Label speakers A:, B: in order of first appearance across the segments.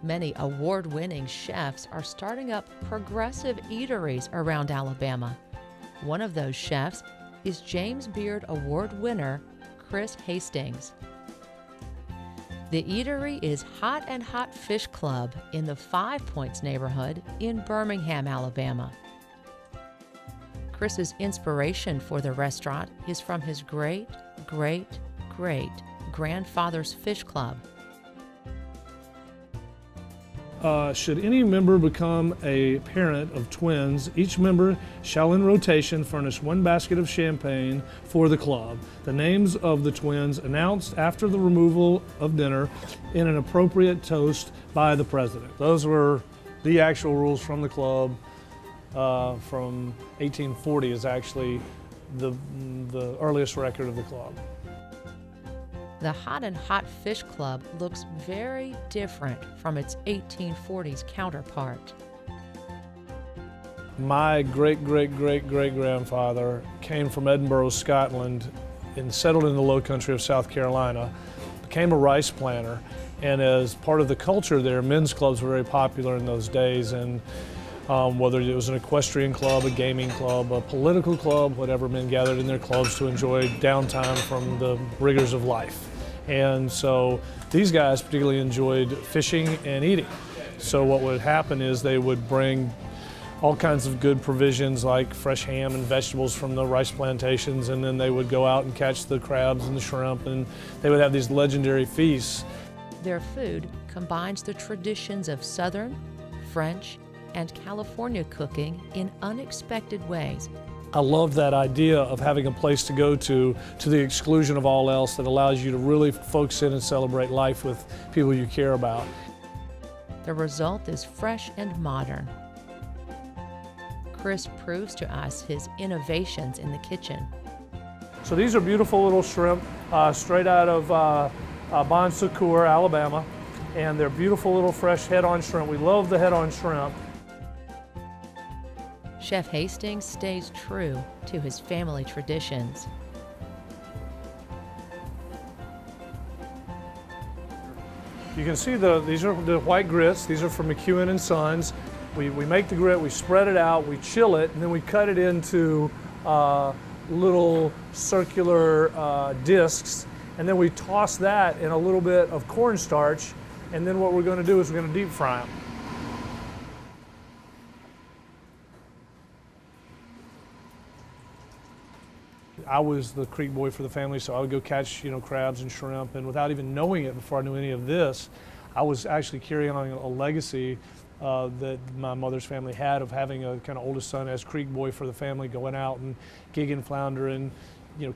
A: Many award-winning chefs are starting up progressive eateries around Alabama. One of those chefs is James Beard Award winner Chris Hastings. The eatery is Hot and Hot Fish Club in the 5 Points neighborhood in Birmingham, Alabama. Chris's inspiration for the restaurant is from his great-great-great-grandfather's fish club.
B: Should any member become a parent of twins, each member shall in rotation furnish 1 basket of champagne for the club. The names of the twins announced after the removal of dinner in an appropriate toast by the president. Those were the actual rules from the club. From 1840 is actually the earliest record of the club.
A: The Hot and Hot Fish Club looks very different from its 1840s counterpart.
B: My great-great-great-great-grandfather came from Edinburgh, Scotland, and settled in the low country of South Carolina, became a rice planter, and as part of the culture there, men's clubs were very popular in those days, and whether it was an equestrian club, a gaming club, a political club, whatever, men gathered in their clubs to enjoy downtime from the rigors of life. And so these guys particularly enjoyed fishing and eating. So what would happen is they would bring all kinds of good provisions like fresh ham and vegetables from the rice plantations, and then they would go out and catch the crabs and the shrimp, and they would have these legendary feasts.
A: Their food combines the traditions of Southern, French, and California cooking in unexpected ways.
B: I love that idea of having a place to go to the exclusion of all else, that allows you to really focus in and celebrate life with people you care about.
A: The result is fresh and modern. Chris proves to us his innovations in the kitchen.
B: So these are beautiful little shrimp straight out of Bon Secours, Alabama, and they're beautiful little fresh head-on shrimp. We love the head-on shrimp.
A: Chef Hastings stays true to his family traditions.
B: You can see these are the white grits. These are from McEwen and Sons. We make the grit, we spread it out, we chill it, and then we cut it into little circular discs, and then we toss that in a little bit of cornstarch, and then what we're going to do is we're going to deep fry them. I was the creek boy for the family, so I would go catch, crabs and shrimp, and without even knowing it before I knew any of this, I was actually carrying on a legacy that my mother's family had of having a kind of oldest son as creek boy for the family, going out and gigging flounder and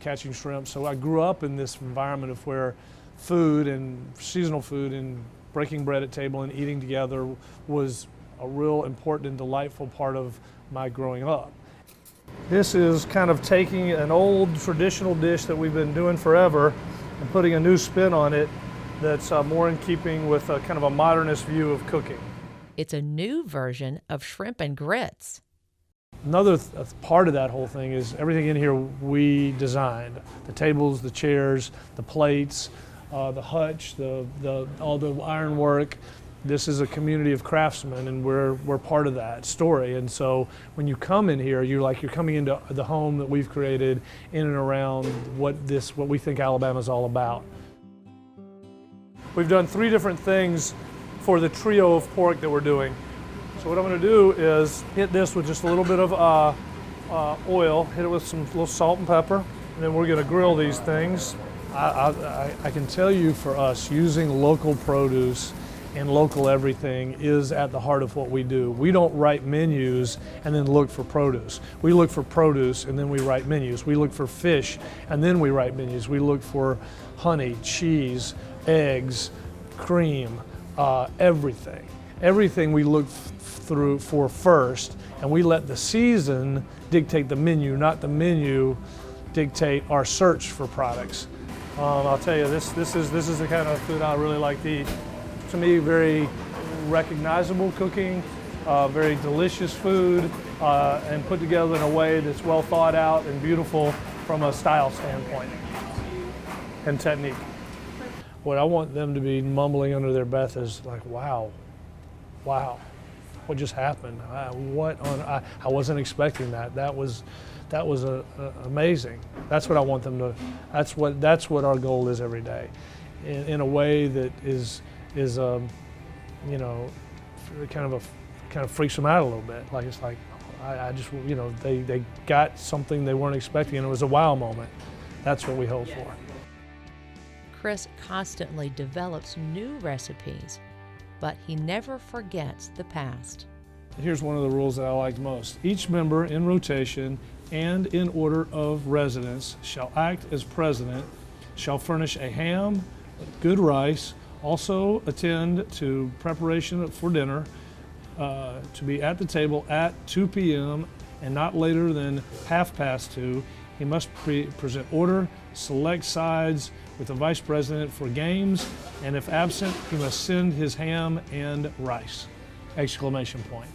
B: catching shrimp. So I grew up in this environment of where food and seasonal food and breaking bread at table and eating together was a real important and delightful part of my growing up. This is kind of taking an old traditional dish that we've been doing forever and putting a new spin on it that's more in keeping with a kind of a modernist view of cooking.
A: It's a new version of shrimp and grits.
B: Another part of that whole thing is everything in here we designed. The tables, the chairs, the plates, the hutch, all the ironwork. This is a community of craftsmen, and we're part of that story. And so when you come in here, you're coming into the home that we've created in and around what we think Alabama's all about. We've done 3 different things for the trio of pork that we're doing. So what I'm going to do is hit this with just a little bit of oil, hit it with some little salt and pepper, and then we're going to grill these things. I can tell you, for us, using local produce and local everything is at the heart of what we do. We don't write menus and then look for produce. We look for produce and then we write menus. We look for fish and then we write menus. We look for honey, cheese, eggs, cream, everything. Everything we look for first, and we let the season dictate the menu, not the menu dictate our search for products. I'll tell you, this is the kind of food I really like to eat. To me, very recognizable cooking, very delicious food, and put together in a way that's well thought out and beautiful from a style standpoint and technique. What I want them to be mumbling under their breath is like, wow, wow, what just happened? I wasn't expecting that. That was amazing. That's what I want them to. That's what our goal is every day, in a way that is you know, kind of freaks them out a little bit. Like it's like I just, you know, they got something they weren't expecting, and it was a wow moment. That's what we hope for.
A: Chris constantly develops new recipes, but he never forgets the past.
B: Here's one of the rules that I like most. Each member in rotation and in order of residence shall act as president, shall furnish a ham, good rice, also attend to preparation for dinner, to be at the table at 2 p.m. and not later than 2:30. He must present order, select sides with the vice president for games, and if absent, he must send his ham and rice! Exclamation point.